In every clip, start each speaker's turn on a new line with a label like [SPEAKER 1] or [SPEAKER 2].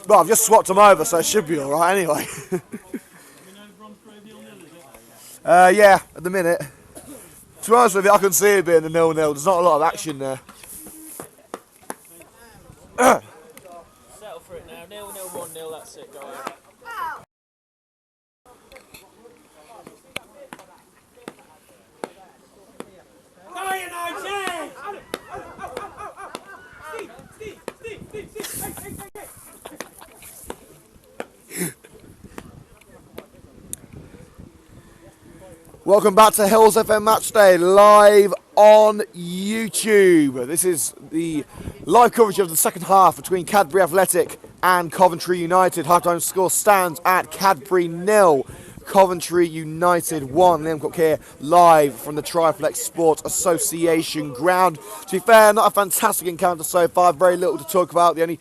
[SPEAKER 1] Well, I've just swapped them over, so it should be all right anyway. Yeah, at the minute. To be honest with you, I can see it being a 0-0. There's not a lot of action there.
[SPEAKER 2] Settle for it now. 0-0, 1-0, that's it, guys.
[SPEAKER 1] Welcome back to Hillz FM Matchday, live on YouTube. This is the live coverage of the second half between Cadbury Athletic and Coventry United. Half-time score stands at Cadbury 0, Coventry United 1. Liam Cook here, live from the Triflex Sports Association ground. To be fair, not a fantastic encounter so far, very little to talk about. The only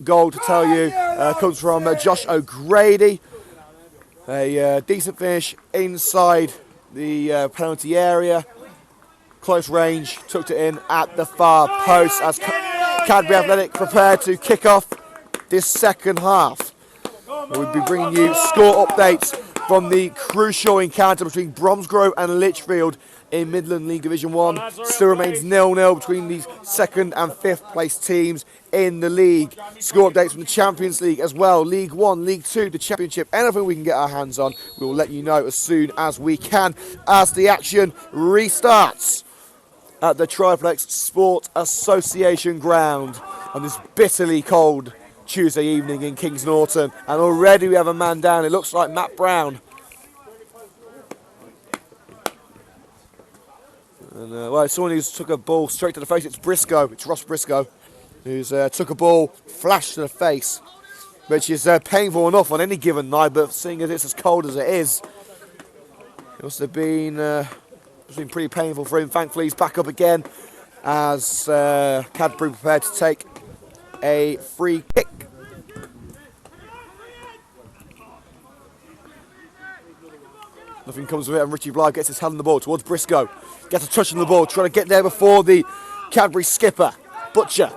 [SPEAKER 1] goal to tell you comes from Josh O'Grady. A decent finish inside the penalty area. Close range, tucked it in at the far post as Cadbury Athletic prepare to kick off this second half. We'll be bringing you score updates from the crucial encounter between Bromsgrove and Lichfield in Midland League Division 1. Still remains 0-0 between these second and fifth place teams in the league. Score updates from the Champions League as well. League 1, League 2, the Championship, anything we can get our hands on, we will let you know as soon as we can as the action restarts at the Triflex Sport Association ground on this bitterly cold Tuesday evening in Kings Norton. And already we have a man down. It looks like Matt Brown. And well, someone who's took a ball straight to the face. It's Briscoe. It's Ross Briscoe, who's took a ball flash to the face, which is painful enough on any given night. But seeing as it's as cold as it is, it must have been pretty painful for him. Thankfully, he's back up again as Cadbury prepared to take a free kick. Nothing comes of it, and Richie Blythe gets his hand on the ball towards Briscoe. Gets a touch on the ball, trying to get there before the Cadbury skipper, Butcher.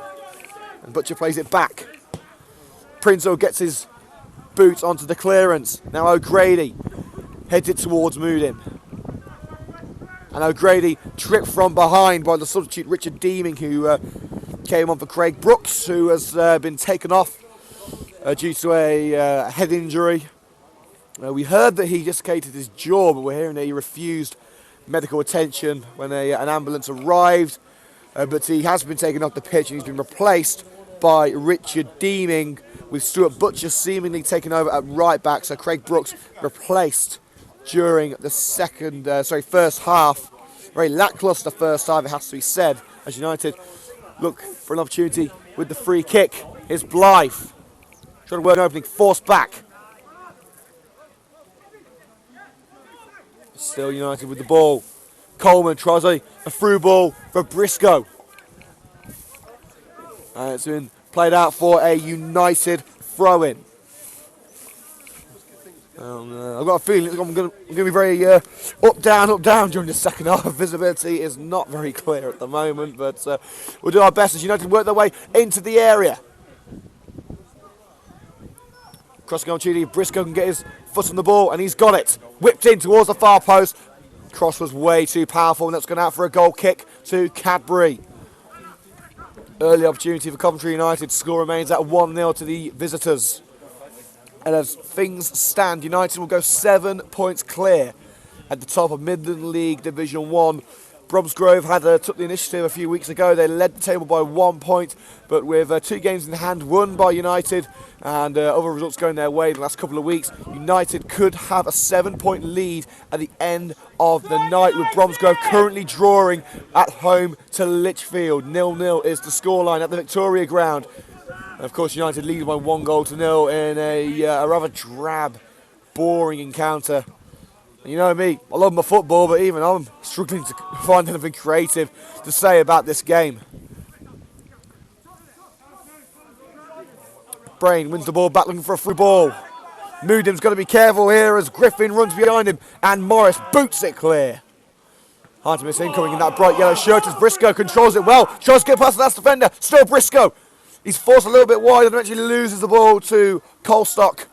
[SPEAKER 1] And Butcher plays it back. Prinzo gets his boot onto the clearance. Now O'Grady heads it towards Moodin. And O'Grady tripped from behind by the substitute Richard Deeming, who came on for Craig Brooks, who has been taken off due to a head injury. We heard that he dislocated his jaw, but we're hearing that he refused medical attention when an ambulance arrived. But he has been taken off the pitch and he's been replaced by Richard Deeming, with Stuart Butcher seemingly taken over at right back. So Craig Brooks replaced during the first half. Very lacklustre first half, it has to be said, as United look for an opportunity with the free kick. Here's Blythe trying to work an opening, forced back. Still United with the ball. Coleman tries a through ball for Briscoe. And it's been played out for a United throw-in. I've got a feeling I'm going to be very up, down during the second half. Visibility is not very clear at the moment, but we'll do our best as United work their way into the area. Crossing opportunity, Briscoe can get his foot on the ball, and he's got it. Whipped in towards the far post. Cross was way too powerful, and that's gone out for a goal kick to Cadbury. Early opportunity for Coventry United. Score remains at 1-0 to the visitors. And as things stand, United will go 7 points clear at the top of Midland League Division 1. Bromsgrove took the initiative a few weeks ago. They led the table by 1 point, but with 2 games in hand won by United and other results going their way in the last couple of weeks, United could have a 7-point lead at the end of the night, with Bromsgrove currently drawing at home to Lichfield. 0-0 is the scoreline at the Victoria ground. And of course, United lead by 1-0 in a rather drab, boring encounter. You know me, I love my football, but even I'm struggling to find anything creative to say about this game. Brain wins the ball back, looking for a free ball. Moodin's got to be careful here as Griffin runs behind him and Morris boots it clear. Hard to miss incoming in that bright yellow shirt as Briscoe controls it well. Tries to get past the last defender. Still Briscoe. He's forced a little bit wide and eventually loses the ball to Colstock.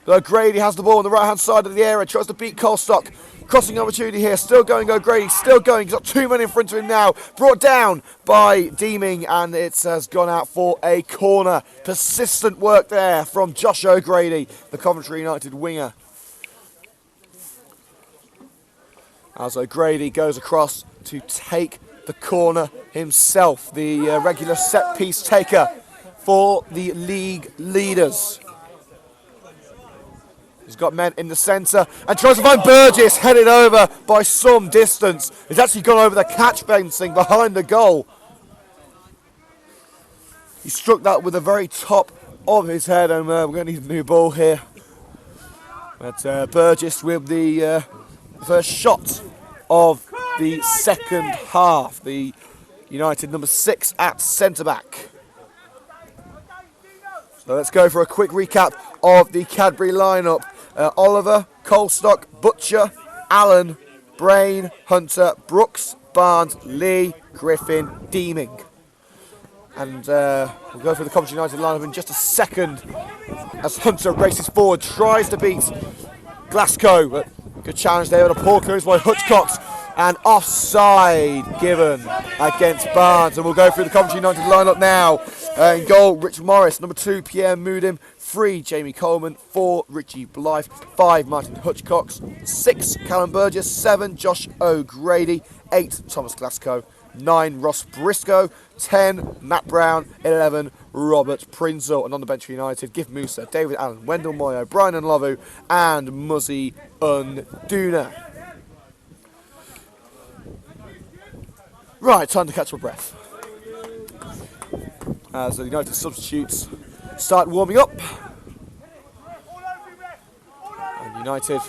[SPEAKER 1] O'Grady has the ball on the right-hand side of the area, tries to beat Colstock. Crossing opportunity here, still going O'Grady, still going. He's got 2 men in front of him now. Brought down by Deeming, and it has gone out for a corner. Persistent work there from Josh O'Grady, the Coventry United winger. As O'Grady goes across to take the corner himself, the regular set-piece taker for the league leaders. He's got men in the centre and tries to find Burgess, headed over by some distance. He's actually gone over the catch fencing behind the goal. He struck that with the very top of his head, and we're going to need a new ball here. But Burgess with the first shot of the second half. The United number 6 at centre-back. So let's go for a quick recap of the Cadbury lineup. Oliver, Colstock, Butcher, Allen, Brain, Hunter, Brooks, Barnes, Lee, Griffin, Deeming. And we'll go through the Coventry United lineup in just a second as Hunter races forward, tries to beat Glasgow, but good challenge there with a poor clearance by Hutchcox, and offside given against Barnes. And we'll go through the Coventry United lineup now. In goal, Rich Morris. Number 2, Pierre Moodim. 3, Jamie Coleman. 4, Richie Blythe. 5, Martin Hutchcox. 6, Callum Burgess. 7, Josh O'Grady. 8, Thomas Glasgow. 9, Ross Briscoe. 10, Matt Brown. 11, Robert Prinzel. And on the bench for United, Giff Musa, David Allen, Wendell Moyo, Brian Nlovu, and Muzzy Unduna. Right, time to catch my breath. As the United substitutes start warming up. And United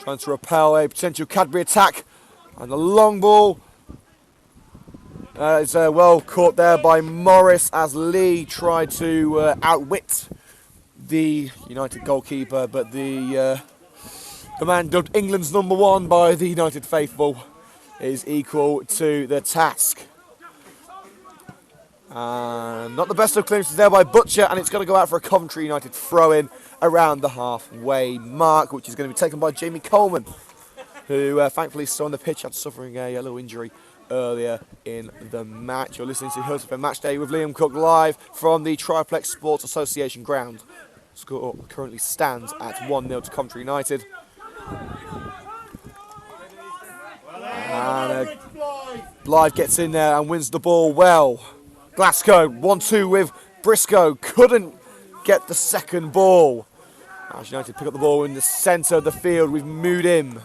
[SPEAKER 1] trying to repel a potential Cadbury attack. And the long ball is well caught there by Morris as Lee tried to outwit the United goalkeeper. But the man dubbed England's number 1 by the United faithful is equal to the task. Not the best of clearances there by Butcher, and it's going to go out for a Coventry United throw-in around the halfway mark, which is going to be taken by Jamie Coleman, who thankfully is still on the pitch after suffering a little injury earlier in the match. You're listening to Hillz FM Matchday with Liam Cook live from the Triplex Sports Association ground. Score currently stands at 1-0 to Coventry United. And Blythe gets in there and wins the ball well. Glasgow 1-2 with Briscoe, couldn't get the second ball. As United pick up the ball in the centre of the field with Moodim.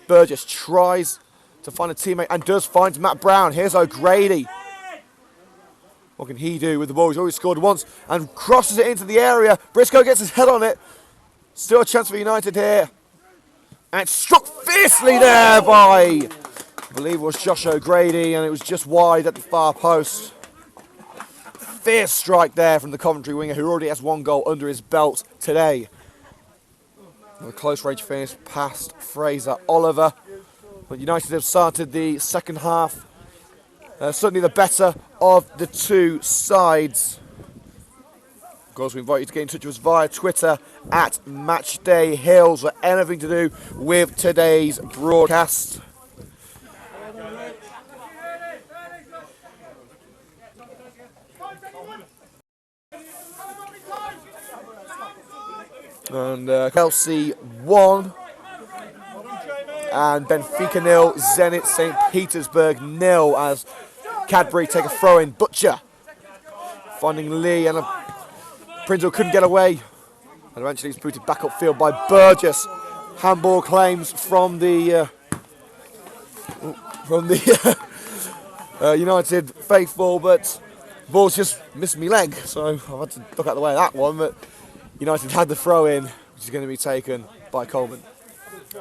[SPEAKER 1] Burgess tries to find a teammate and does find Matt Brown. Here's O'Grady. What can he do with the ball? He's already scored once and crosses it into the area. Briscoe gets his head on it. Still a chance for United here. And it's struck fiercely there by, I believe it was Josh O'Grady, and it was just wide at the far post. Fierce strike there from the Coventry winger, who already has 1 goal under his belt today. A close range finish past Fraser Oliver. But United have started the second half. Certainly the better of the two sides. Of course, we invite you to get in touch with us via Twitter at Matchday Hillz for anything to do with today's broadcast. And Chelsea 1 and Benfica 0, Zenit St. Petersburg 0 as Cadbury take a throw in. Butcher finding Lee, and Prinzel couldn't get away, and eventually he's booted back upfield by Burgess. Handball claims from the United faithful, but the ball's just missed me leg, so I've had to duck out the way of that one. But United had the throw in, which is going to be taken by Coleman.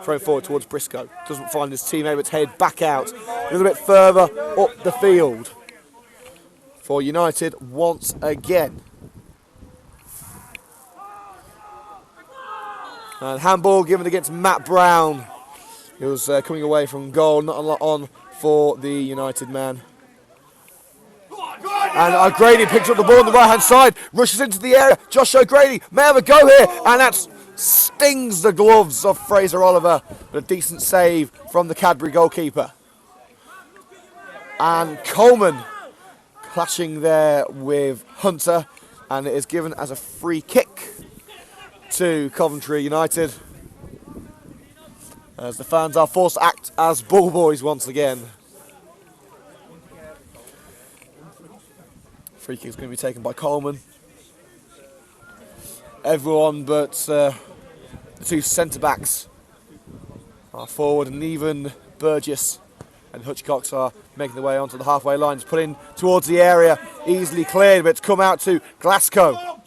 [SPEAKER 1] Throw forward towards Briscoe. Doesn't find his teammate, but headed back out a little bit further up the field for United once again. And handball given against Matt Brown. He was coming away from goal, not a lot on for the United man. And O'Grady picks up the ball on the right-hand side, rushes into the area. Josh O'Grady may have a go here, and that stings the gloves of Fraser Oliver. But a decent save from the Cadbury goalkeeper. And Coleman clashing there with Hunter, and it is given as a free kick to Coventry United, as the fans are forced to act as ball boys once again. Free kick is going to be taken by Coleman. Everyone but the two centre-backs are forward, and even Burgess and Hutchcox are making their way onto the halfway line. It's put in towards the area, easily cleared, but it's come out to Glasgow.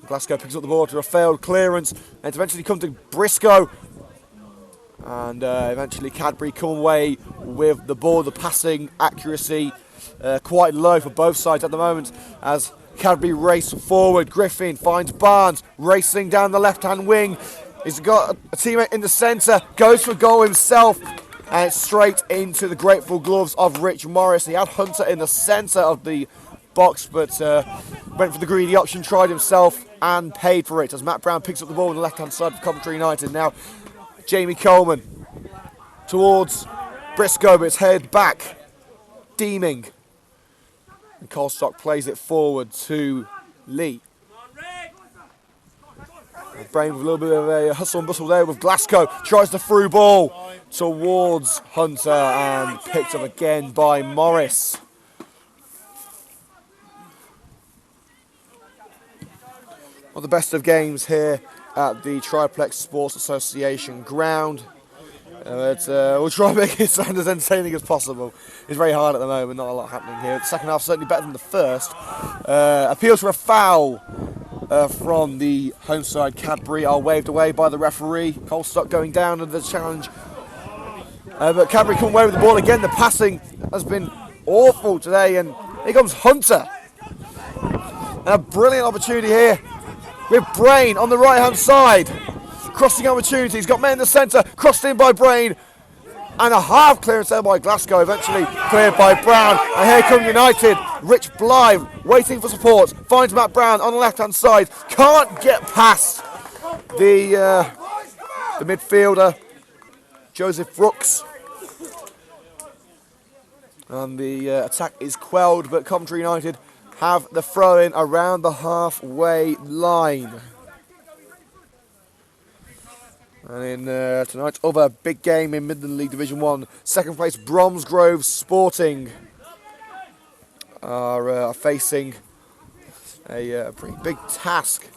[SPEAKER 1] Glasgow picks up the ball to a failed clearance, and it's eventually come to Briscoe. And eventually Cadbury come away with the ball. The passing accuracy quite low for both sides at the moment, as Cadbury race forward. Griffin finds Barnes racing down the left-hand wing. He's got a teammate in the centre, goes for goal himself, and it's straight into the grateful gloves of Rich Morris. He had Hunter in the centre of the box, but went for the greedy option, tried himself and paid for it, as Matt Brown picks up the ball on the left-hand side of Coventry United. Now Jamie Coleman towards Briscoe, but it's headed back. Deeming. And Colstock plays it forward to Lee. Brain with a little bit of a hustle and bustle there with Glasgow. Tries the through ball towards Hunter and picked up again by Morris. One of the best of games here at the Triplex Sports Association ground. We'll try and make it sound as entertaining as possible. It's very hard at the moment, not a lot happening here. The second half certainly better than the first. Appeals for a foul from the home side. Cadbury are waved away by the referee. Colstock going down under the challenge. But Cadbury come away with the ball again. The passing has been awful today, and here comes Hunter. And a brilliant opportunity here with Brain on the right-hand side. Crossing opportunity, he's got men in the centre, crossed in by Brain, and a half clearance there by Glasgow, eventually cleared by Brown. And here come United. Rich Blythe waiting for support, finds Matt Brown on the left-hand side, can't get past the midfielder, Joseph Brooks. And the attack is quelled, but Coventry United have the throw-in around the halfway line. And in tonight's other big game in Midland League Division 1, second place Bromsgrove Sporting are facing a pretty big task.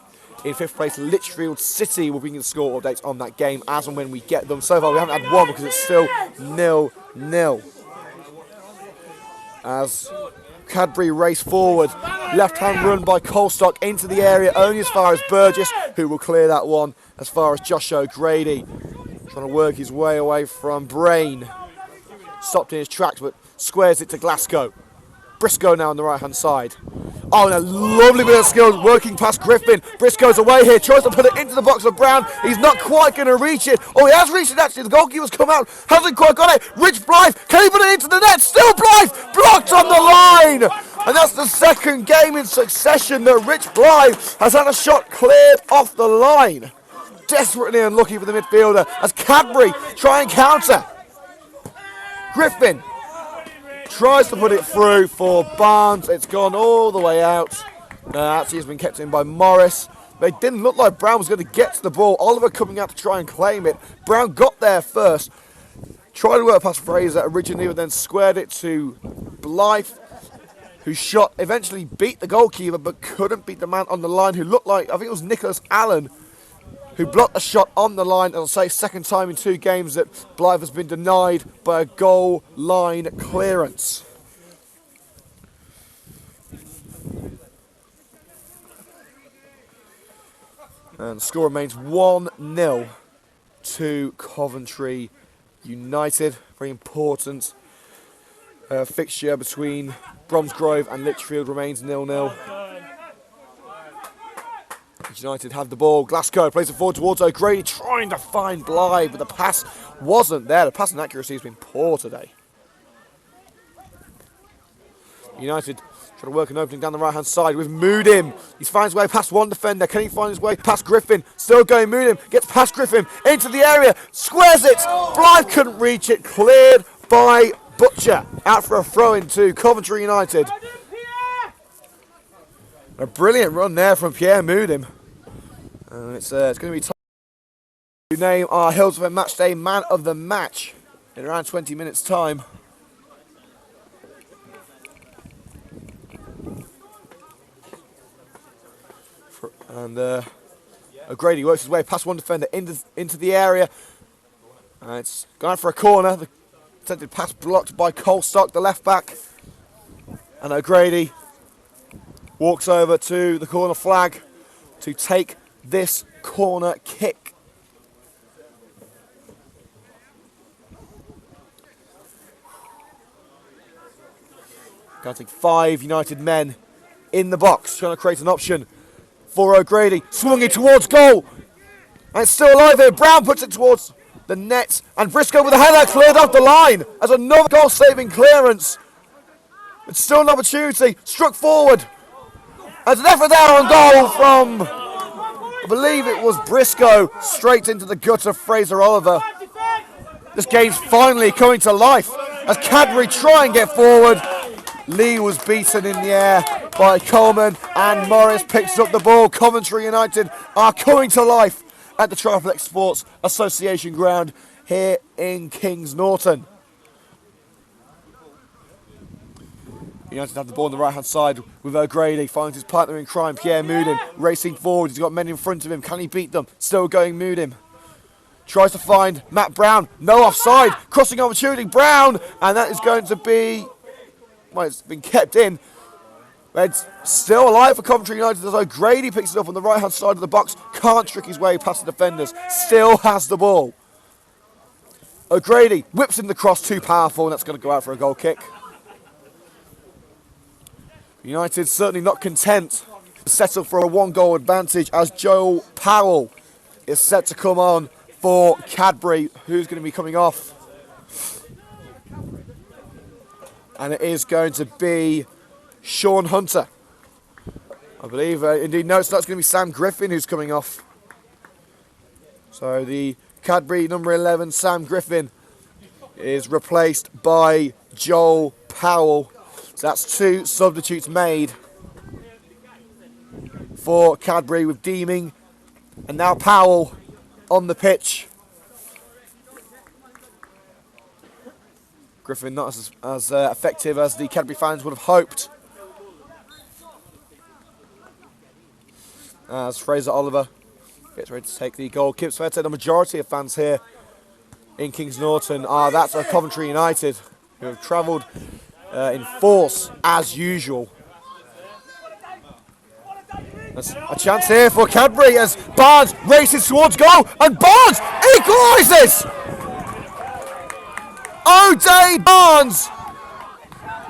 [SPEAKER 1] In fifth place, Lichfield City will bring you the score updates on that game as and when we get them. So far we haven't had one because it's still 0-0. As Cadbury race forward, left-hand run by Colstock into the area, only as far as Burgess, who will clear that one as far as Josh O'Grady. Trying to work his way away from Brain. Stopped in his tracks, but squares it to Glasgow. Briscoe now on the right-hand side. Oh, and a lovely bit of skill working past Griffin. Briscoe's away here, tries to put it into the box of Brown. He's not quite going to reach it. Oh, he has reached it actually. The goalkeeper's come out, hasn't quite got it. Rich Blythe, can he put it into the net? Still Blythe, blocked on the line. And that's the second game in succession that Rich Blythe has had a shot cleared off the line. Desperately unlucky for the midfielder as Cadbury try and counter. Griffin tries to put it through for Barnes. It's gone all the way out. Actually, it's been kept in by Morris. But it didn't look like Brown was going to get to the ball. Oliver coming out to try and claim it. Brown got there first. Tried to work past Fraser originally, but then squared it to Blythe, who shot eventually beat the goalkeeper, but couldn't beat the man on the line who looked like, I think it was Nicholas Allen, who blocked a shot on the line. And I'll say second time in 2 games that Blythe has been denied by a goal line clearance. And the score remains 1-0 to Coventry United. Very important fixture between Bromsgrove and Lichfield remains 0-0. United have the ball. Glasgow plays it forward towards O'Grady, trying to find Blythe, but the pass wasn't there. The passing accuracy has been poor today. United trying to work an opening down the right-hand side with Moodim. He finds his way past one defender. Can he find his way past Griffin? Still going, Moodim gets past Griffin into the area, squares it. Blythe couldn't reach it, cleared by Butcher. Out for a throw into Coventry United. A brilliant run there from Pierre Moodim. And it's going to be time to name our Hillz FM Matchday Man of the Match in around 20 minutes' time. And O'Grady works his way past one defender into the area. And it's going for a corner. The attempted pass blocked by Colstock, the left back. And O'Grady walks over to the corner flag to take this corner kick. Counting 5 United men in the box, trying to create an option for O'Grady. Swung it towards goal. And it's still alive here. Brown puts it towards the net. And Briscoe with a header cleared off the line as another goal-saving clearance. It's still an opportunity. Struck forward. There's an effort there on goal from, I believe it was Briscoe, straight into the gut of Fraser Oliver. This game's finally coming to life as Cadbury try and get forward. Lee was beaten in the air by Coleman and Morris picks up the ball. Coventry United are coming to life at the Triplex Sports Association ground here in Kings Norton. United have the ball on the right hand side with O'Grady, finds his partner in crime, Pierre Moodim, racing forward. He's got men in front of him. Can he beat them? Still going Moodim. Tries to find Matt Brown. No offside. Crossing opportunity. Brown. And that is going to be, well, it's been kept in. It's still alive for Coventry United as O'Grady picks it up on the right hand side of the box. Can't trick his way past the defenders. Still has the ball. O'Grady whips in the cross, too powerful, and that's going to go out for a goal kick. United certainly not content to settle for a 1-goal advantage as Joel Powell is set to come on for Cadbury, who's going to be coming off. And it is going to be Sean Hunter. I believe, indeed, no, it's not going to be Sam Griffin who's coming off. So the Cadbury number 11, Sam Griffin, is replaced by Joel Powell. So that's 2 substitutes made for Cadbury with Deeming and now Powell on the pitch. Griffin not as effective as the Cadbury fans would have hoped. As Fraser Oliver gets ready to take the goal. It's fair to say the majority of fans here in Kings Norton that's Coventry United, who have travelled in force as usual. There's a chance here for Cadbury as Barnes races towards goal and Barnes equalises! O'Day Barnes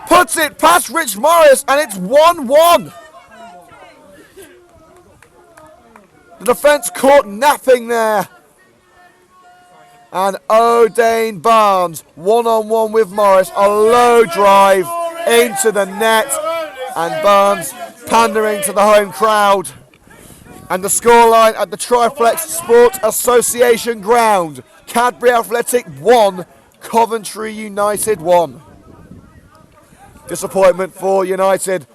[SPEAKER 1] puts it past Rich Morris and it's 1-1. The defence caught napping there. And O'Dane Barnes, 1-on-1 with Morris, a low drive into the net. And Barnes pandering to the home crowd. And the scoreline at the Triplex Sport Association ground. Cadbury Athletic 1, Coventry United 1. Disappointment for United.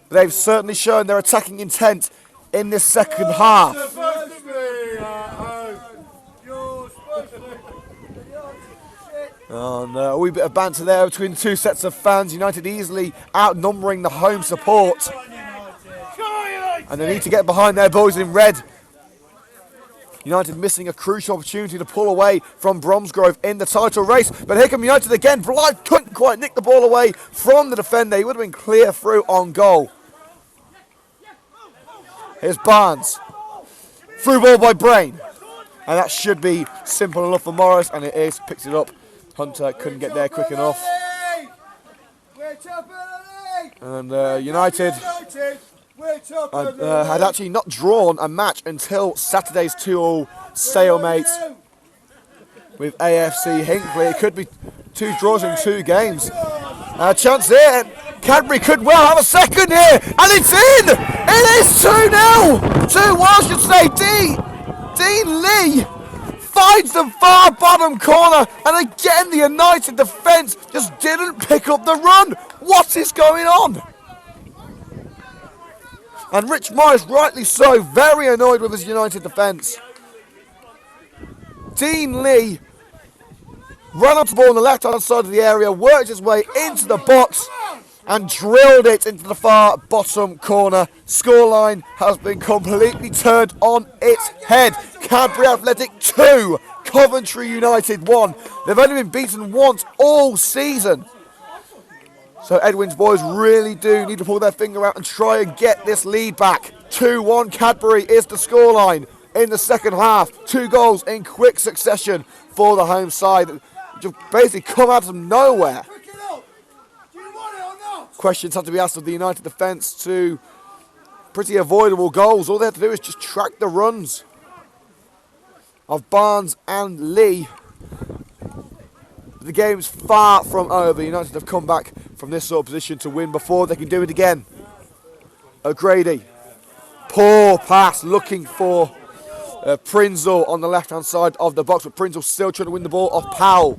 [SPEAKER 1] They've certainly shown their attacking intent in this second half. And a wee bit of banter there between the two sets of fans. United easily outnumbering the home support. And they need to get behind their boys in red. United missing a crucial opportunity to pull away from Bromsgrove in the title race. But here come United again. Blythe couldn't quite nick the ball away from the defender. He would have been clear through on goal. Here's Barnes. Through ball by Brain. And that should be simple enough for Morris. And it is. Picks it up. Hunter couldn't get there quick enough. And United had actually not drawn a match until Saturday's 2-2 stalemate with AFC Hinckley. It could be 2 draws in 2 games. Chance here. Cadbury could well have a second here, and it's in! It is 2-0! 2-1, I should say. Dean Lee finds the far bottom corner, and again the United defence just didn't pick up the run. What is going on? And Rich Morris, rightly so, very annoyed with his United defence. Dean Lee ran up the ball on the left-hand side of the area, worked his way into the box, and drilled it into the far bottom corner. Scoreline has been completely turned on its head. Cadbury Athletic 2, Coventry United 1. They've only been beaten once all season. So Edwin's boys really do need to pull their finger out and try and get this lead back. 2-1 Cadbury is the scoreline in the second half. 2 goals in quick succession for the home side. Just basically come out of nowhere. Questions have to be asked of the United defence to pretty avoidable goals. All they have to do is just track the runs of Barnes and Lee. The game's far from over. United have come back from this sort of position to win before they can do it again. O'Grady, poor pass, looking for Prinzel on the left-hand side of the box, but Prinzel still trying to win the ball off Powell.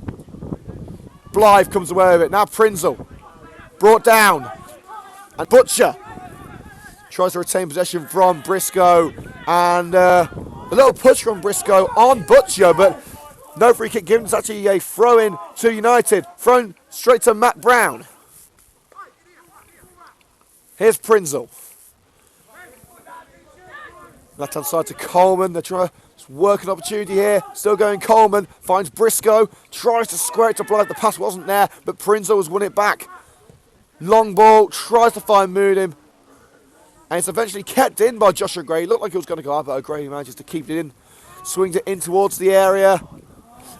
[SPEAKER 1] Blythe comes away with it. Now Prinzel, brought down, and Butcher tries to retain possession from Briscoe, and a little push from Briscoe on Butcher, but no free kick given. It's actually a throw-in to United, thrown straight to Matt Brown. Here's Prinzel. Left-hand side to Coleman. They're trying to work an opportunity here. Still going Coleman. Finds Briscoe. Tries to square it to Blythe. The pass wasn't there, but Prinzel has won it back. Long ball. Tries to find Moodim. And it's eventually kept in by Joshua Gray. Looked like he was going to go out, but O'Grady manages to keep it in. Swings it in towards the area.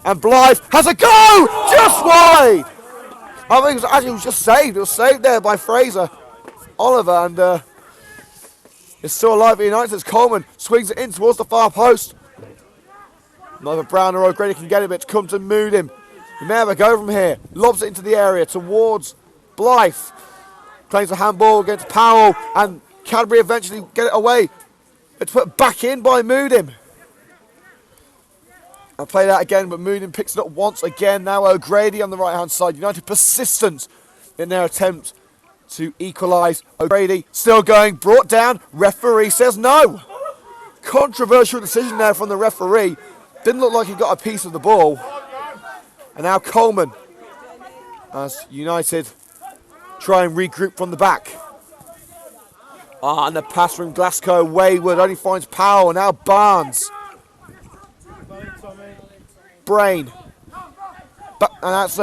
[SPEAKER 1] And Blythe has a go! Just wide! I think it was just saved. It was saved there by Fraser Oliver, and it's still alive at United as Coleman swings it in towards the far post. Neither Brown or O'Grady can get it, but it's come to Moodim. He may have a go from here. Lobs it into the area towards Blythe. Plays a handball against Powell, and Cadbury eventually get it away. It's put back in by Moodim. I'll play that again, but Moodim picks it up once again. Now O'Grady on the right-hand side. United persistent in their attempt to equalise. O'Grady still going, brought down. Referee says no. Controversial decision there from the referee. Didn't look like he got a piece of the ball. And now Coleman, as United try and regroup from the back. And the pass from Glasgow wayward, only finds Powell, and now Barnes. Brain. And that's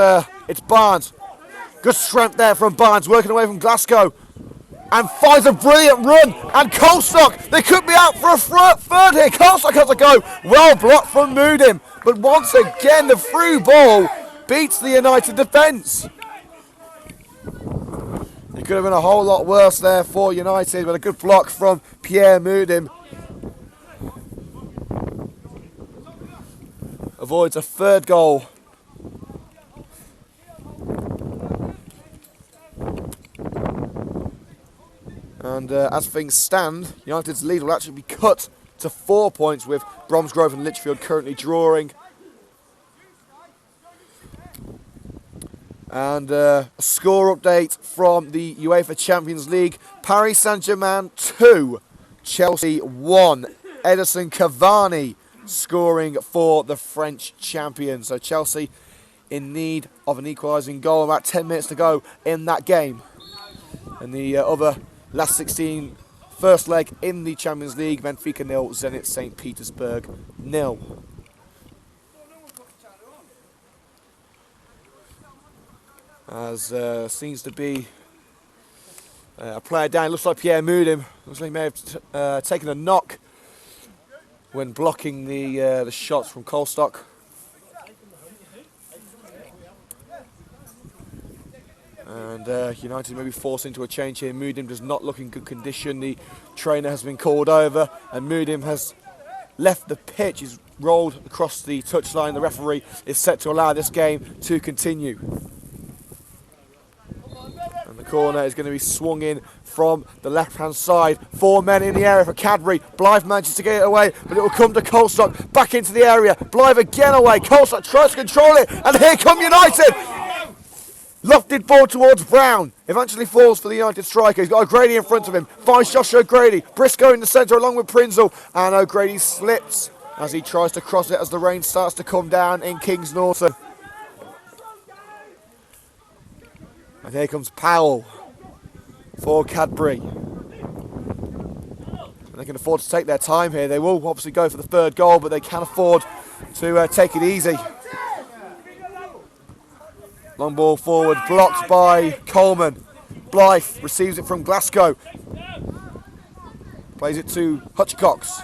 [SPEAKER 1] it's Barnes. Good strength there from Barnes, working away from Glasgow. And finds a brilliant run. And Colstock, they could be out for a third here. Colstock has a go. Well blocked from Moodim. But once again, the through ball beats the United defence. It could have been a whole lot worse there for United, but a good block from Pierre Moodim avoids a third goal. And as things stand, United's lead will actually be cut to 4 points, with Bromsgrove and Lichfield currently drawing. And a score update from the UEFA Champions League. Paris Saint-Germain 2, Chelsea 1. Edison Cavani scoring for the French champions. So Chelsea in need of an equalising goal. About 10 minutes to go in that game. And the other last 16 first leg in the Champions League, Benfica 0, Zenit St. Petersburg 0. As seems to be a player down. Looks like Pierre Moodim. Looks like he may have taken a knock when blocking the shots from Colstock. And United may be forced into a change here. Moodim does not look in good condition. The trainer has been called over, and Moodim has left the pitch. He's rolled across the touchline. The referee is set to allow this game to continue. And the corner is going to be swung in from the left-hand side. 4 men in the area for Cadbury. Blythe manages to get it away, but it will come to Colstock. Back into the area. Blythe again away. Colstock tries to control it, and here come United. Lofted ball towards Brown. Eventually falls for the United striker. He's got O'Grady in front of him. Finds Joshua O'Grady. Briscoe in the centre along with Prinzel. And O'Grady slips as he tries to cross it as the rain starts to come down in Kings Norton. And here comes Powell for Cadbury. And they can afford to take their time here. They will obviously go for the third goal, but they can afford to take it easy. Long ball forward, blocked by Coleman. Blythe receives it from Glasgow. Plays it to Hutchcox.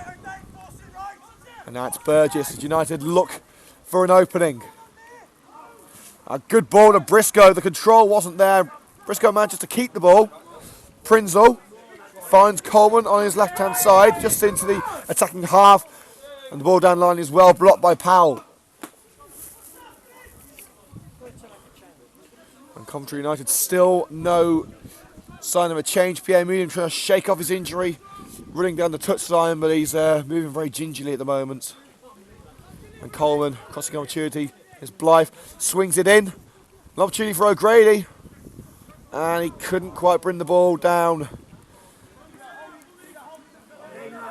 [SPEAKER 1] And now it's Burgess as United look for an opening. A good ball to Briscoe. The control wasn't there. Briscoe manages to keep the ball. Prinzel finds Coleman on his left-hand side, just into the attacking half. And the ball down the line is well blocked by Powell. And Coventry United still no sign of a change. Pierre Moody trying to shake off his injury, running down the touchline, but he's moving very gingerly at the moment. And Coleman, crossing opportunity, is Blythe, swings it in. An opportunity for O'Grady. And he couldn't quite bring the ball down.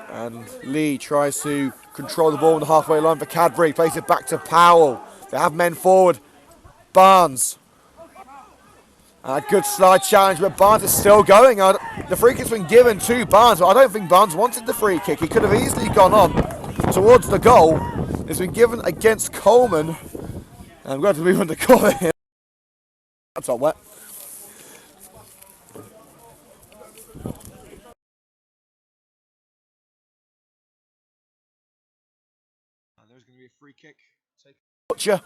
[SPEAKER 1] And Lee tries to control the ball on the halfway line for Cadbury. Plays it back to Powell. They have men forward. Barnes. A good slide challenge, but Barnes is still going. The free kick's been given to Barnes, but I don't think Barnes wanted the free kick. He could have easily gone on towards the goal. It's been given against Coleman. And I'm going to move on to corner here. That's all wet. And there's going to be a free kick. Butcher.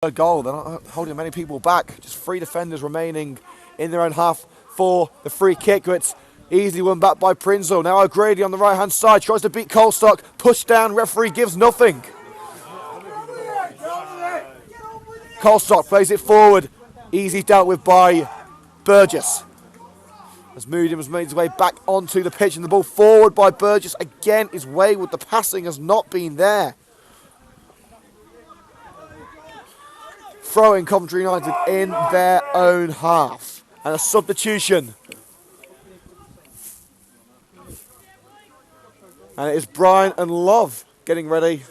[SPEAKER 1] A goal. They're not holding many people back. Just 3 defenders remaining in their own half for the free kick. It's easily won back by Prinzel. Now O'Grady on the right hand side tries to beat Colstock. Pushed down. Referee gives nothing. Colstock plays it forward. Easy dealt with by Burgess. As Moody has made his way back onto the pitch, and the ball forward by Burgess again is wayward. The passing has not been there. Throwing Coventry United in their own half. And a substitution. And it is Bryan and Love getting ready.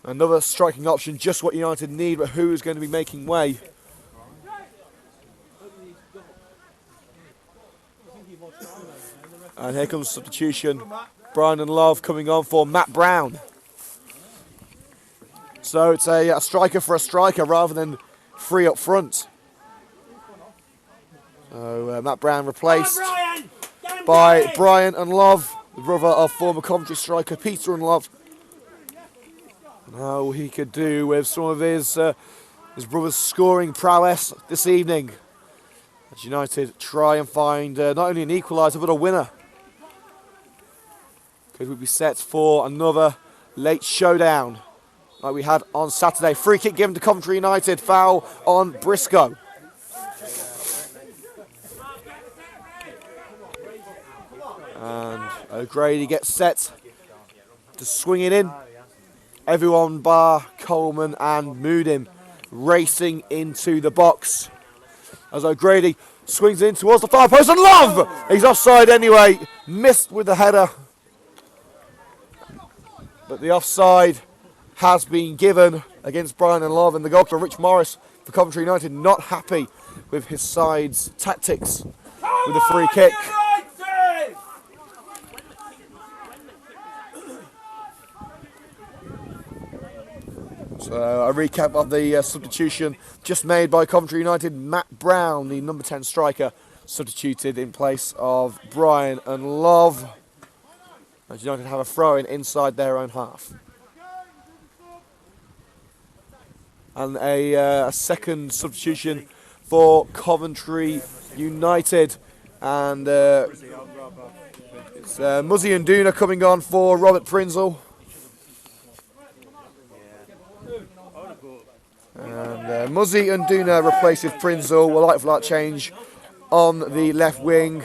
[SPEAKER 1] Another striking option, just what United need, but who is going to be making way? And here comes substitution. Bryan and Love coming on for Matt Brown. So it's a striker for a striker rather than 3 up front. So Matt Brown replaced by Bryan and Love, the brother of former Coventry striker Peter and Love. Now he could do with some of his brother's scoring prowess this evening. As United try and find not only an equaliser but a winner. Could we be set for another late showdown like we had on Saturday? Free kick given to Coventry United, foul on Briscoe. And O'Grady gets set to swing it in. Everyone bar Coleman and Moodim racing into the box. As O'Grady swings in towards the far post, and Love! He's offside anyway, missed with the header. But the offside has been given against Bryan and Love, and the goalkeeper Rich Morris for Coventry United not happy with his side's tactics with the free kick. So a recap of the substitution just made by Coventry United. Matt Brown, the number 10 striker, substituted in place of Bryan and Love. As United have a throw-in inside their own half. And a second substitution for Coventry United. And It's Muzzy and Duna coming on for Robert Prinzel. And Muzzy and Duna replaces Prinzel. A like-for-like change on the left wing.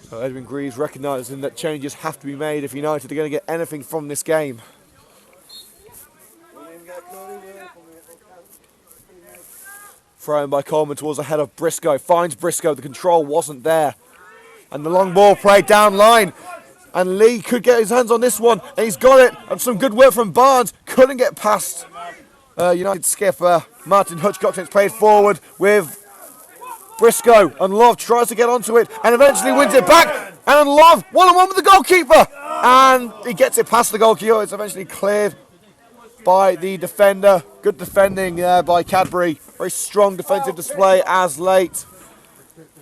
[SPEAKER 1] So Edwin Greaves recognising that changes have to be made if United are going to get anything from this game. Thrown by Coleman towards the head of Briscoe. Finds Briscoe. The control wasn't there. And the long ball played down line. And Lee could get his hands on this one. And he's got it. And some good work from Barnes. Couldn't get past United skipper Martin Hutchcox. It's played forward with Briscoe. And Love tries to get onto it. And eventually wins it back. And Love one-on-one with the goalkeeper. And he gets it past the goalkeeper. It's eventually cleared by the defender. Good defending by Cadbury. Very strong defensive display as late.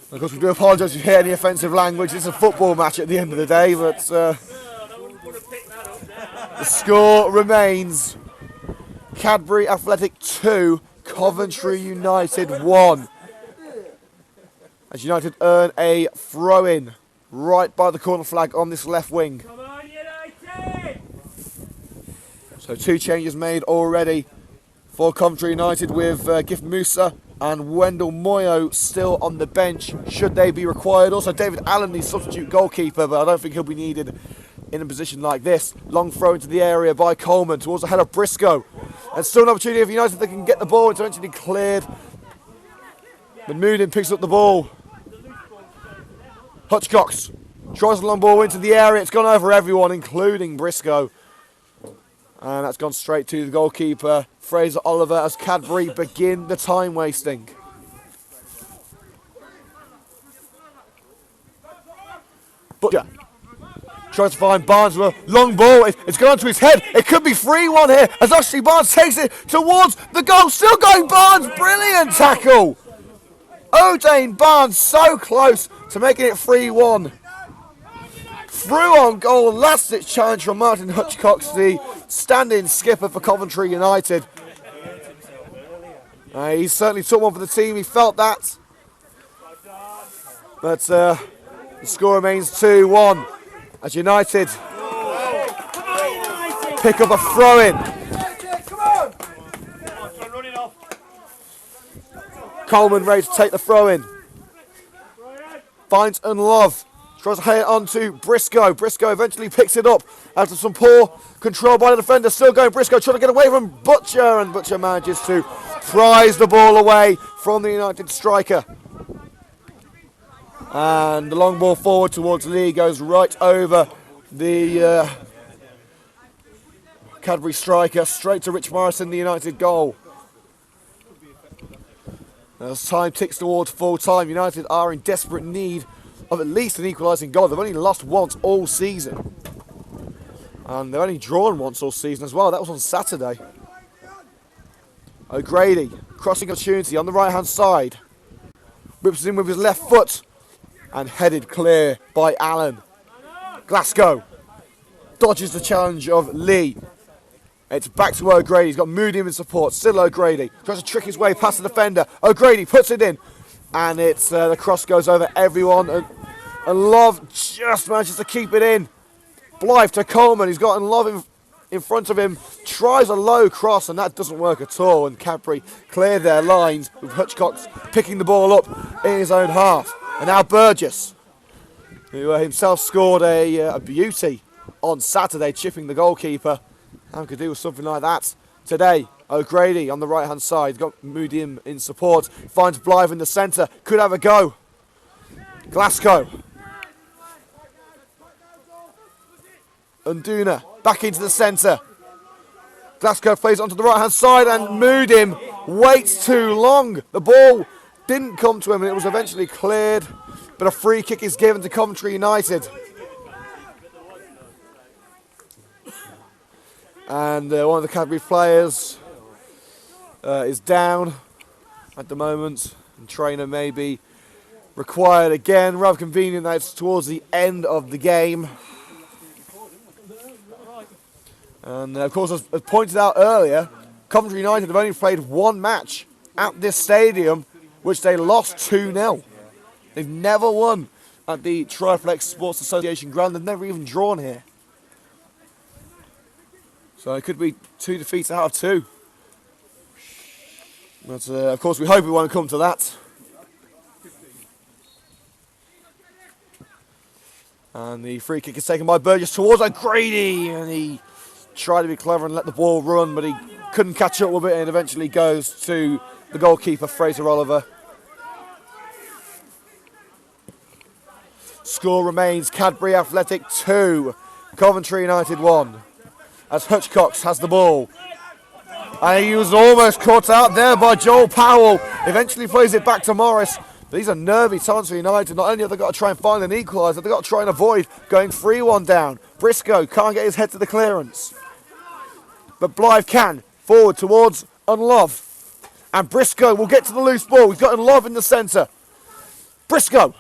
[SPEAKER 1] Of course, we do apologise if you hear any offensive language. It's a football match at the end of the day, but the score remains Cadbury Athletic 2, Coventry United 1. As United earn a throw-in right by the corner flag on this left wing.
[SPEAKER 2] Come on, United!
[SPEAKER 1] So 2 changes made already for Coventry United with Gift Musa and Wendell Moyo still on the bench should they be required. Also David Allen, the substitute goalkeeper, but I don't think he'll be needed in a position like this. Long throw into the area by Coleman towards the head of Briscoe. And still an opportunity for United, they can get the ball. It's eventually cleared. But Moodin picks up the ball. Hutchcox tries the long ball into the area. It's gone over everyone, including Briscoe. And that's gone straight to the goalkeeper, Fraser Oliver, as Cadbury begin the time wasting. Butcher tries to find Barnes with a long ball. It's gone onto his head. It could be 3-1 here as Ashley Barnes takes it towards the goal. Still going Barnes. Brilliant tackle. O'Dane Barnes so close to making it 3-1. Through on goal, last ditch challenge from Martin Hutchcox, the stand-in skipper for Coventry United. He certainly took one for the team, he felt that. But the score remains 2-1 as United pick up a throw-in. Coleman ready to take the throw-in. Finds Unlove. Tries to hit it onto Briscoe. Briscoe eventually picks it up after some poor control by the defender. Still going Briscoe, trying to get away from Butcher, and Butcher manages to prize the ball away from the United striker. And the long ball forward towards Lee goes right over the Cadbury striker, straight to Rich Morrison, the United goal. As time ticks towards full time, United are in desperate need of at least an equalising goal. They've only lost once all season. And they've only drawn once all season as well. That was on Saturday. O'Grady, crossing opportunity on the right-hand side. Whips in with his left foot. And headed clear by Allen. Glasgow dodges the challenge of Lee. It's back to O'Grady. He's got Moody in support. Still O'Grady. Tries to trick his way past the defender. O'Grady puts it in. And it's the cross goes over everyone. And Love just manages to keep it in. Blythe to Coleman. He's got Love in front of him. Tries a low cross, and that doesn't work at all. And Cadbury clear their lines with Hutchcox picking the ball up in his own half. And now Burgess, who himself scored a beauty on Saturday, chipping the goalkeeper. How could do with something like that today? O'Grady on the right-hand side, got Moody in support, finds Blythe in the centre, could have a go. Glasgow. Unduna, back into the centre. Glasgow plays onto the right-hand side and Moody waits too long. The ball didn't come to him and it was eventually cleared, but a free kick is given to Coventry United. And one of the Cadbury players is down at the moment, and trainer may be required again. Rather convenient that it's towards the end of the game. And of course, as pointed out earlier, Coventry United have only played one match at this stadium, which they lost 2-0. They've never won at the Triflex Sports Association ground. They've never even drawn here. So it could be 2 defeats out of 2. But of course we hope it won't come to that. And the free kick is taken by Burgess towards O'Grady, and he tried to be clever and let the ball run, but he couldn't catch up with it, and eventually goes to the goalkeeper, Fraser Oliver. Score remains Cadbury Athletic 2, Coventry United 1. As Hutchcox has the ball. And he was almost caught out there by Joel Powell. Eventually plays it back to Morris. But these are nervy times for United. Not only have they got to try and find an equaliser, they've got to try and avoid going 3-1 down. Briscoe can't get his head to the clearance. But Blythe can. Forward towards Unlove. And Briscoe will get to the loose ball. We've got Unlove in the centre. Briscoe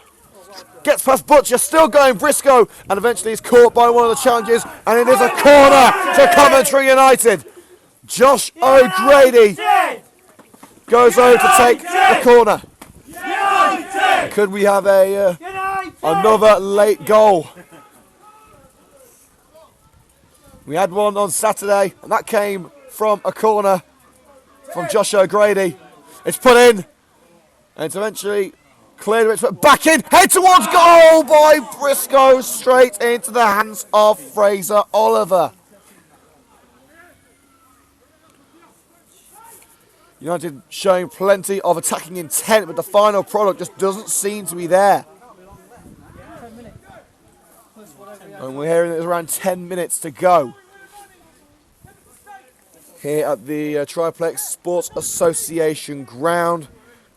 [SPEAKER 1] gets past Butcher, still going Briscoe, and eventually is caught by one of the challengers, and it is a corner to Coventry United. Josh O'Grady goes over to take the corner. Could we have another late goal? We had one on Saturday, and that came from a corner from Josh O'Grady. It's put in, and it's eventually cleared, it's put back in, head towards goal by Briscoe, straight into the hands of Fraser Oliver. United showing plenty of attacking intent, but the final product just doesn't seem to be there. And we're hearing there's around 10 minutes to go here at the Triplex Sports Association ground.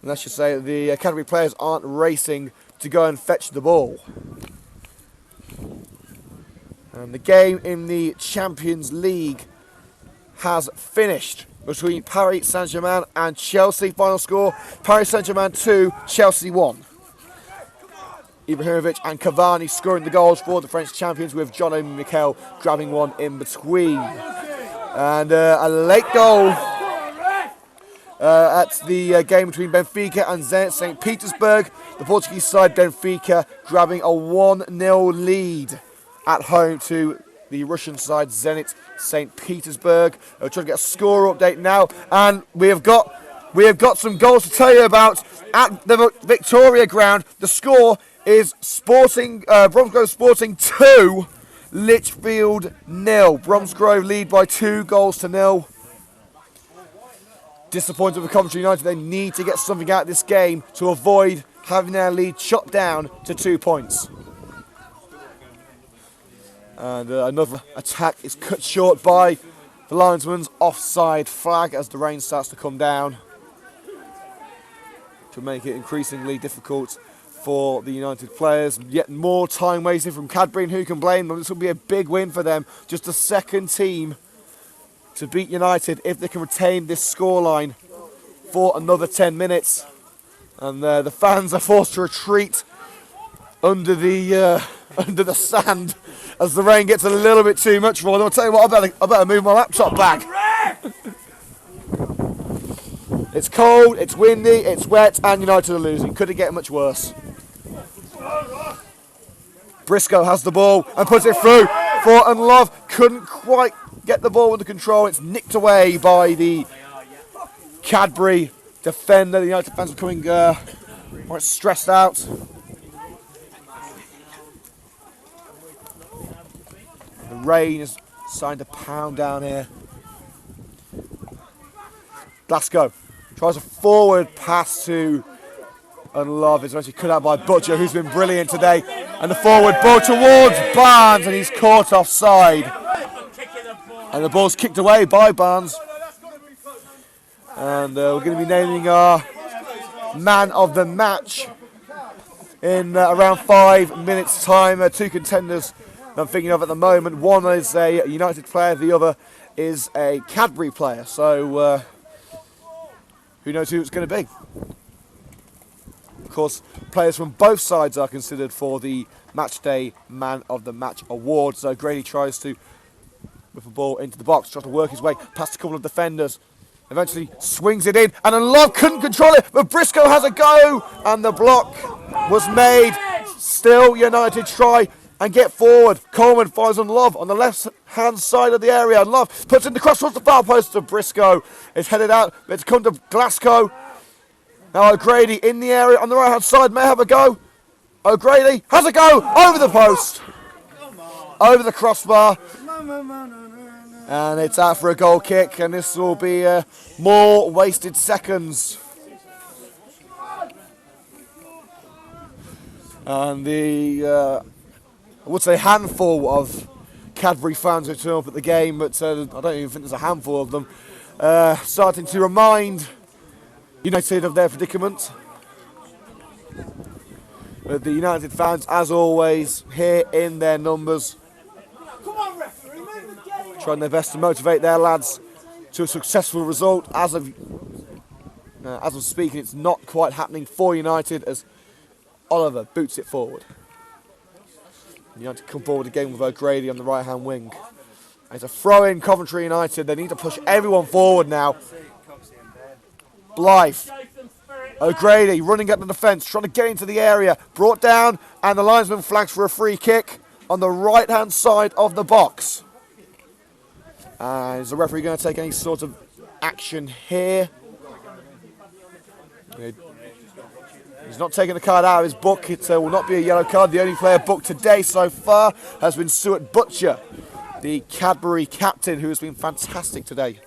[SPEAKER 1] And let's just say the Cadbury players aren't racing to go and fetch the ball. And the game in the Champions League has finished between Paris Saint-Germain and Chelsea. Final score, Paris Saint-Germain 2, Chelsea 1. Ibrahimovic and Cavani scoring the goals for the French champions, with John Owen Mikel grabbing one in between. And a late goal at the game between Benfica and Zenit St. Petersburg. The Portuguese side, Benfica, grabbing a 1-0 lead at home to the Russian side, Zenit St. Petersburg. We're trying to get a score update now, and we have got some goals to tell you about at the Victoria ground. The score is Bromsgrove Sporting 2, Lichfield 0. Bromsgrove lead by 2-0. Disappointed with Coventry United. They need to get something out of this game to avoid having their lead shot down to 2 points. And another attack is cut short by the linesman's offside flag as the rain starts to come down, to make it increasingly difficult for the United players. Yet more time wasting from Cadbury, and who can blame them? This will be a big win for them. Just the second team to beat United if they can retain this scoreline for another 10 minutes. And the fans are forced to retreat under the sand as the rain gets a little bit too much for them. I'll tell you what, I better move my laptop back. It's cold, it's windy, it's wet, and United are losing. Could it get much worse? Briscoe has the ball and puts it through for Unlove. Couldn't quite get the ball under control. It's nicked away by the Cadbury defender. The United fans are becoming quite stressed out. The rain is starting to pound down here. Glasgow tries a forward pass to Unlove. It's actually cut out by Butcher, who's been brilliant today. And the forward ball towards Barnes, and he's caught offside. And the ball's kicked away by Barnes. And we're going to be naming our man of the match in around 5 minutes' time. 2 contenders I'm thinking of at the moment. One is a United player, the other is a Cadbury player. So who knows who it's going to be? Of course, players from both sides are considered for the Matchday Man of the Match award. So Grady tries to whip a ball into the box, tries to work his way past a couple of defenders. Eventually swings it in, and Unlove couldn't control it, but Briscoe has a go, and the block was made Still United try and get forward. Coleman finds on Love on the left-hand side of the area. Love puts in the cross towards the far post of Briscoe. It's headed out. It's come to Glasgow. Now O'Grady in the area on the right-hand side. May have a go. O'Grady has a go over the post. Over the crossbar. And it's out for a goal kick. And this will be more wasted seconds. And the, I would say handful of Cadbury fans who turn up at the game, but I don't even think there's a handful of them, starting to remind United of their predicament. But the United fans, as always, here in their numbers, trying their best to motivate their lads to a successful result. As of speaking, it's not quite happening for United as Oliver boots it forward. United come forward again with O'Grady on the right-hand wing. It's a throw in Coventry United. They need to push everyone forward now. Blythe. O'Grady running at the defence, trying to get into the area. Brought down, and the linesman flags for a free kick on the right-hand side of the box. Is the referee going to take any sort of action here? He's not taking the card out of his book. It will not be a yellow card. The only player booked today so far has been Stuart Butcher, the Cadbury captain, who has been fantastic today.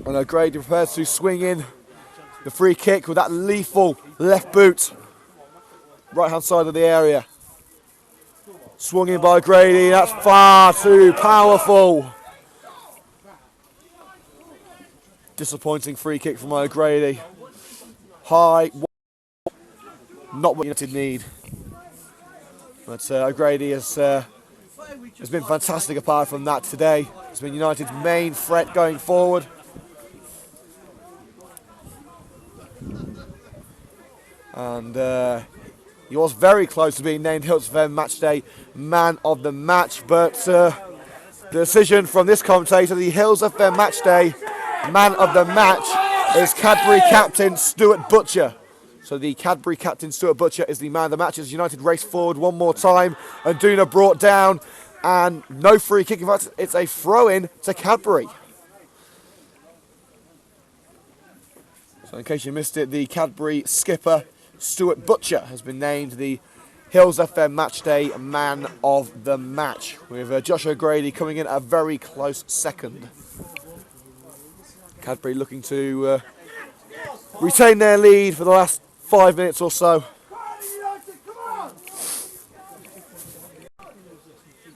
[SPEAKER 1] And O'Grady prepares to swing in the free kick with that lethal left boot. Right-hand side of the area. Swung in by O'Grady. That's far too powerful. Disappointing free kick from O'Grady. High, not what United need. But O'Grady has been fantastic apart from that today. It's been United's main threat going forward. And he was very close to being named Hillz FM Matchday Man of the Match. But the decision from this commentator, the Hillz FM Matchday Man of the Match, is Cadbury captain Stuart Butcher. So the Cadbury captain Stuart Butcher is the man of the match as United race forward one more time. And Duna brought down, and no free kick. In fact, it's a throw-in to Cadbury. So in case you missed it, the Cadbury skipper Stuart Butcher has been named the Hillz FM Matchday Man of the Match, with Josh O'Grady coming in at a very close second. Cadbury looking to retain their lead for the last 5 minutes or so.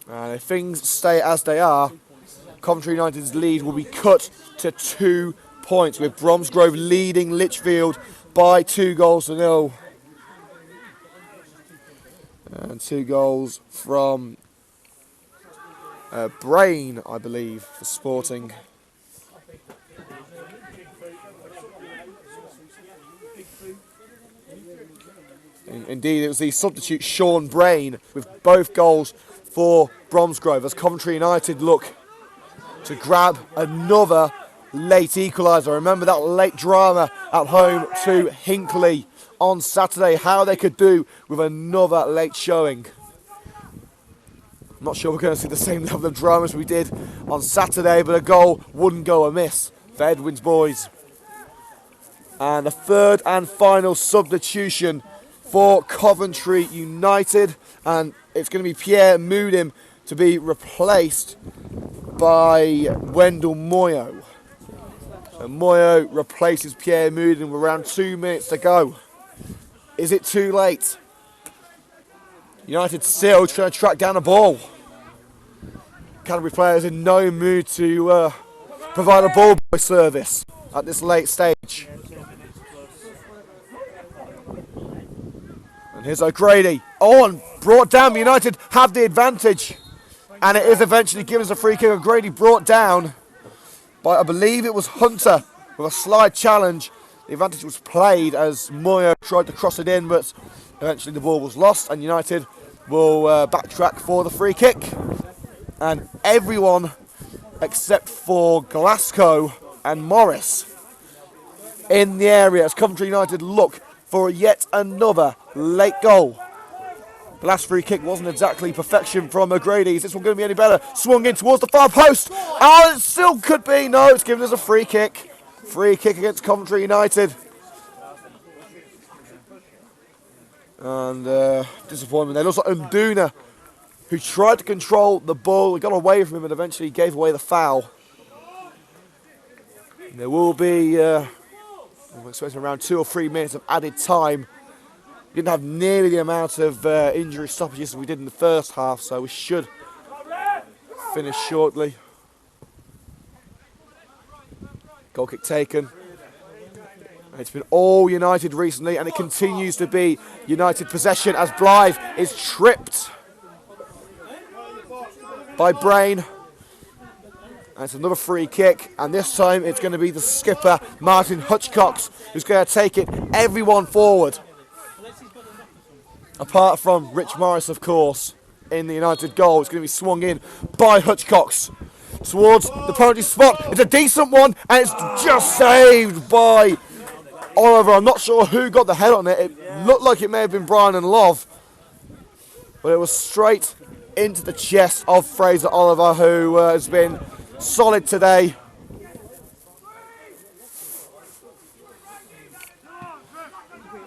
[SPEAKER 1] And if things stay as they are, Coventry United's lead will be cut to 2 points, with Bromsgrove leading Lichfield by 2-0. And 2 goals from Brain, I believe, for Sporting. Indeed, it was the substitute Sean Brain with both goals for Bromsgrove as Coventry United look to grab another late equaliser. Remember that late drama at home to Hinckley on Saturday, how they could do with another late showing. I'm not sure we're going to see the same level of drama as we did on Saturday, but a goal wouldn't go amiss for Edwin's boys. And the third and final substitution for Coventry United, and it's going to be Pierre Moodim to be replaced by Wendell Moyo. So Moyo replaces Pierre Moodim with around 2 minutes to go. Is it too late? United still trying to track down the ball. Canterbury players in no mood to provide a ball boy service at this late stage. And here's O'Grady. And brought down. United have the advantage. And it is eventually given as a free kick. O'Grady brought down by, I believe it was Hunter, with a slide challenge. The advantage was played as Moyo tried to cross it in, but eventually the ball was lost, and United will backtrack for the free kick. And everyone except for Glasgow and Morris in the area as Coventry United look for yet another late goal. The last free kick wasn't exactly perfection from O'Grady. Is this one going to be any better? Swung in towards the far post. Oh, it still could be. No, it's giving us a free kick. Free kick against Coventry United. And disappointment there. It looks like Unduna, who tried to control the ball. He got away from him and eventually gave away the foul. And there will be, I'm expecting around 2 or 3 minutes of added time. We didn't have nearly the amount of injury stoppages as we did in the first half, so we should finish shortly. Goal kick taken. It's been all United recently, and it continues to be United possession as Blythe is tripped by Brain. And it's another free kick, and this time it's going to be the skipper, Martin Hutchcox, who's going to take it everyone forward. Apart from Rich Morris, of course, in the United goal. It's going to be swung in by Hutchcox towards the penalty spot. It's a decent one, and it's just saved by Oliver. I'm not sure who got the head on it. It looked like it may have been Brian and Love, but it was straight into the chest of Fraser Oliver, who has been solid today.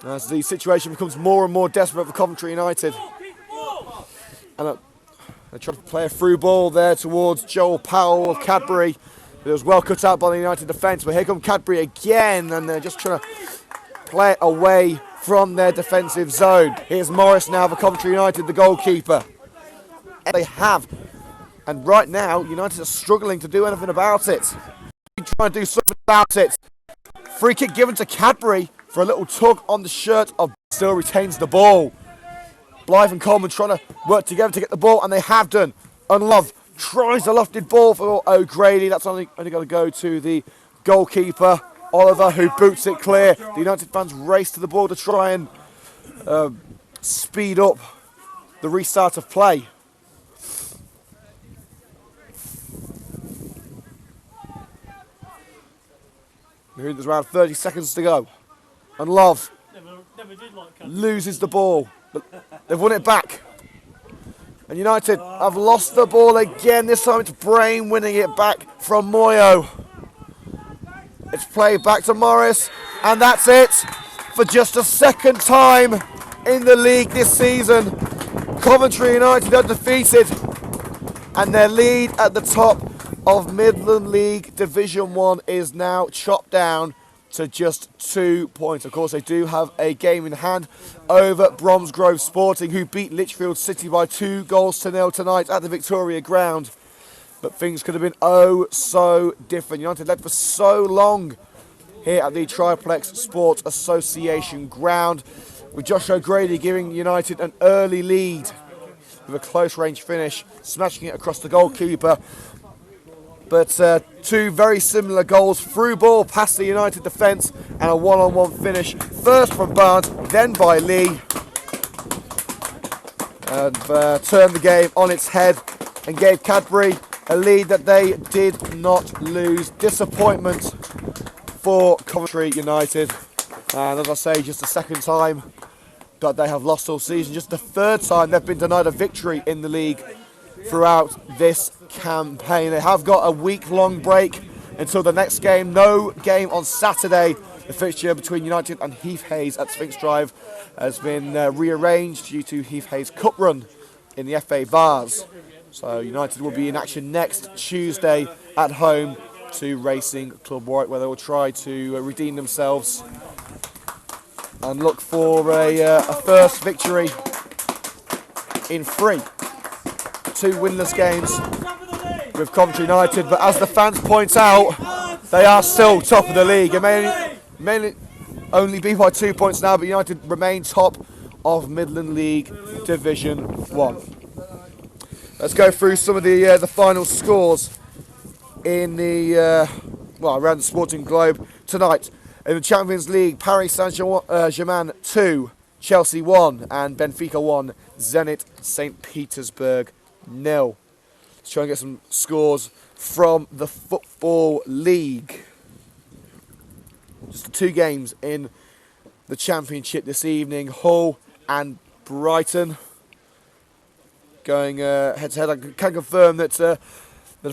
[SPEAKER 1] As the situation becomes more and more desperate for Coventry United. And they tried to play a through ball there towards Joel Powell of Cadbury. It was well cut out by the United defence, but here come Cadbury again, and they're just trying to play it away from their defensive zone. Here's Morris now for Coventry United, the goalkeeper. They have, and right now United are struggling to do anything about it. Trying to do something about it. Free kick given to Cadbury for a little tug on the shirt of still retains the ball. Blythe and Coleman trying to work together to get the ball, and they have done. And Love tries a lofted ball for O'Grady. That's only going to go to the goalkeeper, Oliver, who boots it clear. The United fans race to the ball to try and speed up the restart of play. There's around 30 seconds to go. And Love
[SPEAKER 2] never did like
[SPEAKER 1] loses the ball. But they've won it back. And United have lost the ball again. This time it's Brain winning it back from Moyo. It's played back to Morris. And that's it. For just a second time in the league this season, Coventry United are defeated. And their lead at the top of Midland League Division 1 is now chopped down to just 2 points. Of course, they do have a game in hand over Bromsgrove Sporting, who beat Lichfield City by 2-0 tonight at the Victoria Ground. But things could have been oh so different. United led for so long here at the Triplex Sports Association Ground, with Josh O'Grady giving United an early lead with a close range finish, smashing it across the goalkeeper. But two very similar goals, through ball past the United defence and a one-on-one finish. First from Barnes, then by Lee. And turned the game on its head and gave Cadbury a lead that they did not lose. Disappointment for Coventry United. And as I say, just the second time that they have lost all season. Just the third time they've been denied a victory in the league throughout this campaign. They have got a week-long break until the next game. No game on Saturday. The fixture between United and Heath Hayes at Sphinx Drive has been rearranged due to Heath Hayes' cup run in the FA Vars. So United will be in action next Tuesday at home to Racing Club Warwick, where they will try to redeem themselves and look for a first victory in 3. 2 winless games with Coventry United, but as the fans point out, they are still top of the league. It may only be by 2 points now, but United remain top of Midland League Division 1. Let's go through some of the final scores in the around the sporting globe tonight. In the Champions League, Paris Saint-Germain 2, Chelsea 1, and Benfica 1, Zenit St. Petersburg 0. Let's try and get some scores from the Football League. Just the 2 games in the Championship this evening. Hull and Brighton going head to head. I can confirm that the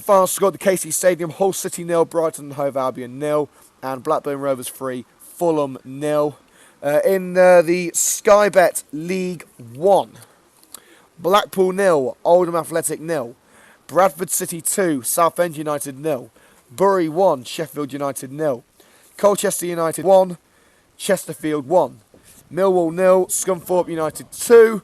[SPEAKER 1] final score at the KC Stadium: Hull City 0, Brighton and Hove Albion 0, and Blackburn Rovers 3, Fulham 0. In the Sky Bet League 1, Blackpool 0, Oldham Athletic 0, Bradford City 2, Southend United 0, Bury 1, Sheffield United 0, Colchester United 1, Chesterfield 1, Millwall 0, Scunthorpe United 2,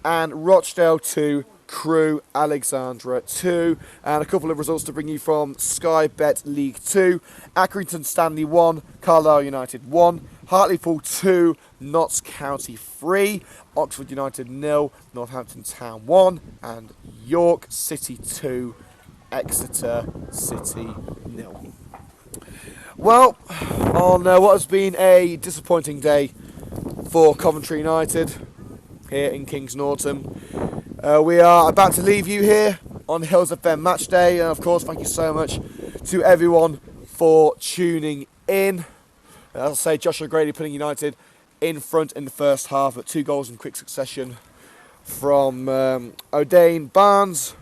[SPEAKER 1] and Rochdale 2, Crewe Alexandra 2. And a couple of results to bring you from Sky Bet League 2. Accrington Stanley 1, Carlisle United 1, Hartlepool 2, Notts County 3, Oxford United 0, Northampton Town 1, and York City 2, Exeter City 0. Well, on what has been a disappointing day for Coventry United here in Kings Norton, we are about to leave you here on Hillz FM Matchday, and of course thank you so much to everyone for tuning in. As I say, Joshua Grady putting United in front in the first half, at 2 goals in quick succession from O'Dane Barnes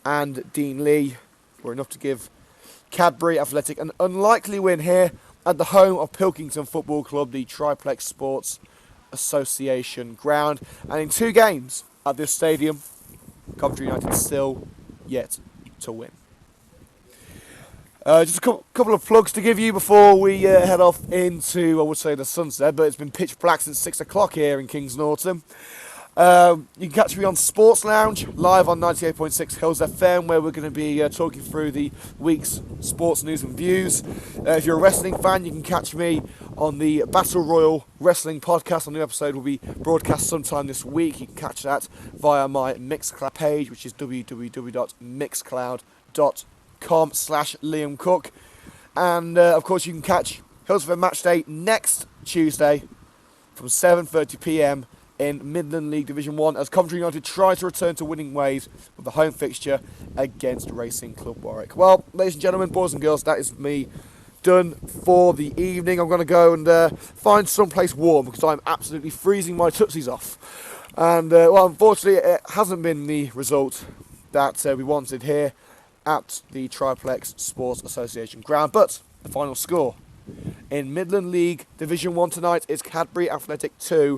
[SPEAKER 1] and Dean Lee were enough to give Cadbury Athletic an unlikely win here at the home of Pilkington Football Club, the Triplex Sports Association ground. And in 2 games at this stadium, Coventry United still yet to win. Just a couple of plugs to give you before we head off into, I would say, the sunset, but it's been pitch black since 6 o'clock here in Kings Norton. You can catch me on Sports Lounge, live on 98.6 Hillz FM, where we're going to be talking through the week's sports news and views. If you're a wrestling fan, you can catch me on the Battle Royal Wrestling Podcast. A new episode will be broadcast sometime this week. You can catch that via my Mixcloud page, which is www.mixcloud.com/Liam Cook. And of course you can catch Hillz FM Matchday next Tuesday from 7:30 p.m. in Midland League Division 1 as Coventry United try to return to winning ways with the home fixture against Racing Club Warwick. Well, ladies and gentlemen, boys and girls, that is me done for the evening. I'm going to go and find someplace warm because I'm absolutely freezing my tootsies off. And well, unfortunately it hasn't been the result that we wanted here at the Triplex Sports Association ground, but the final score in Midland League Division 1 tonight is Cadbury Athletic 2,